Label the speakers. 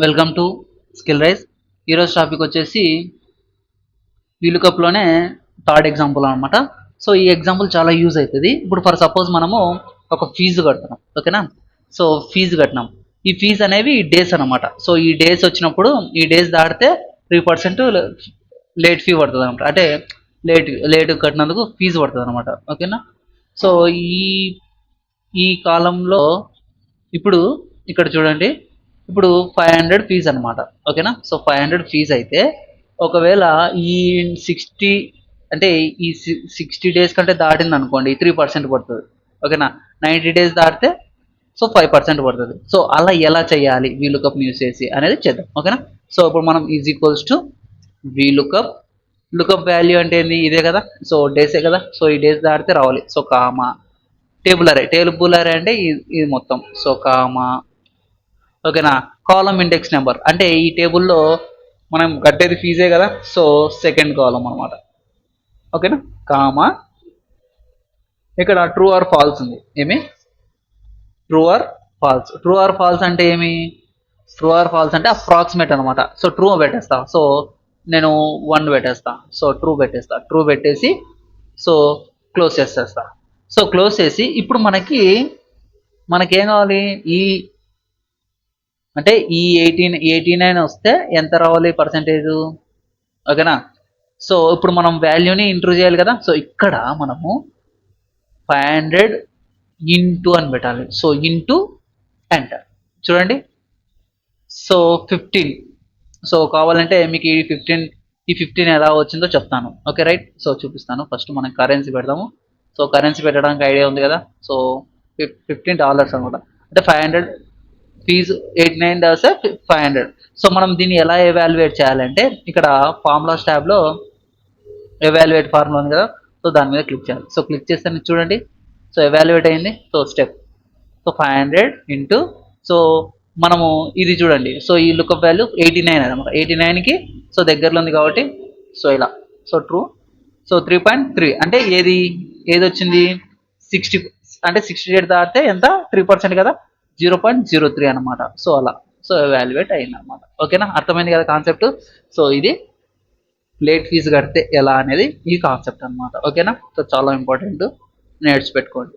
Speaker 1: Welcome to skill rise. ఈరోజు topic వచ్చేసి వీలుకప్లోనే థర్డ్ ఎగ్జాంపుల్ అనమాట. సో ఈ ఎగ్జాంపుల్ చాలా యూజ్ అవుతుంది. ఇప్పుడు ఫర్ సపోజ్ మనము ఒక ఫీజు కడుతున్నాం, ఓకేనా. సో ఫీజు కట్టినాం. ఈ ఫీజు అనేవి డేస్ అనమాట. సో ఈ డేస్ వచ్చినప్పుడు ఈ డేస్ దాటితే 3% లేట్ ఫీ పడుతుంది అనమాట. అంటే లేట్ కట్టినందుకు ఫీజు పడుతుంది అనమాట, ఓకేనా. సో ఈ ఈ కాలంలో ఇప్పుడు ఇక్కడ చూడండి, ఇప్పుడు 500 ఫీజ్ అనమాట, ఓకేనా. సో 500 ఫీజ్ అయితే ఒకవేళ ఈ 60 అంటే ఈ 60 డేస్ కంటే దాటింది అనుకోండి 3% పడుతుంది, ఓకేనా. 90 డేస్ దాటితే సో 5% పడుతుంది. సో అలా ఎలా చేయాలి వీలుకప్ యూస్ చేసి అనేది చేద్దాం, ఓకేనా. సో ఇప్పుడు మనం is equals to VLOOKUP. Lookup value అంటే ఏంది, ఇదే కదా. సో డేసే కదా. సో ఈ డేస్ దాటితే రావాలి. సో కామా టేబుల్ అరే అంటే ఇది మొత్తం. సో కామా, ఓకేనా. కాలం ఇండెక్స్ నెంబర్ అంటే ఈ టేబుల్లో మనం కట్టేది ఫీజే కదా. సో సెకండ్ కాలం అనమాట, ఓకేనా. కామా ఇక్కడ ట్రూ ఆర్ ఫాల్స్ ఉంది. ఏమి true or false. True or false అంటే ఏమి, ట్రూ ఆర్ ఫాల్స్ అంటే అప్రాక్సిమేట్ అనమాట. సో ట్రూ పెట్టేస్తా. సో నేను 1 పెట్టేస్తా. సో ట్రూ పెట్టేస్తా. ట్రూ పెట్టేసి సో క్లోజ్ చేసేస్తా. సో క్లోజ్ చేసి ఇప్పుడు మనకేం కావాలి, ఈ అంటే ఈ 89 వస్తే ఎంత రావాలి పర్సెంటేజ్, ఓకేనా. సో ఇప్పుడు మనం వాల్యూని ఇంట్రూ చేయాలి కదా. సో ఇక్కడ మనము 500 ఇంటూ అని పెట్టాలి. So into enter. చూడండి, సో 15. సో కావాలంటే మీకు ఈ 15 ఎలా వచ్చిందో చెప్తాను, ఓకే రైట్. సో చూపిస్తాను. ఫస్ట్ మనం కరెన్సీ పెడదాము. సో కరెన్సీ పెట్టడానికి ఐడియా ఉంది కదా. సో $15 అనమాట. అంటే 500 ఫీజు, $89 500. సో మనం దీన్ని ఎలా ఎవాల్యుయేట్ చేయాలంటే ఇక్కడ ఫార్ములాస్ ట్యాబ్లో ఎవాల్యుయేట్ ఫార్ములా ఉంది కదా. సో దాని మీద క్లిక్ చేయాలి. సో క్లిక్ చేస్తే చూడండి, సో ఎవాల్యుయేట్ అయింది. So step, so 500 into, so మనము ఇది చూడండి. సో ఈ లుకప్ వాల్యూ 89 అనమాట. 89కి సో దగ్గరలో ఉంది కాబట్టి సో ఇలా. So true. సో 3.3 అంటే ఏది వచ్చింది 60, అంటే 68 దాటితే ఎంత 3% కదా, 0.03 అనమాట. సో అలా. సో ఎవాల్యుయేట్ అయింది అనమాట, ఓకేనా. అర్థమైంది కదా కాన్సెప్ట్. సో ఇది లేట్ ఫీజు కడితే ఎలా అనేది ఈ కాన్సెప్ట్ అనమాట, ఓకేనా. సో చాలా ఇంపార్టెంట్, నేర్చుపెట్టుకోండి.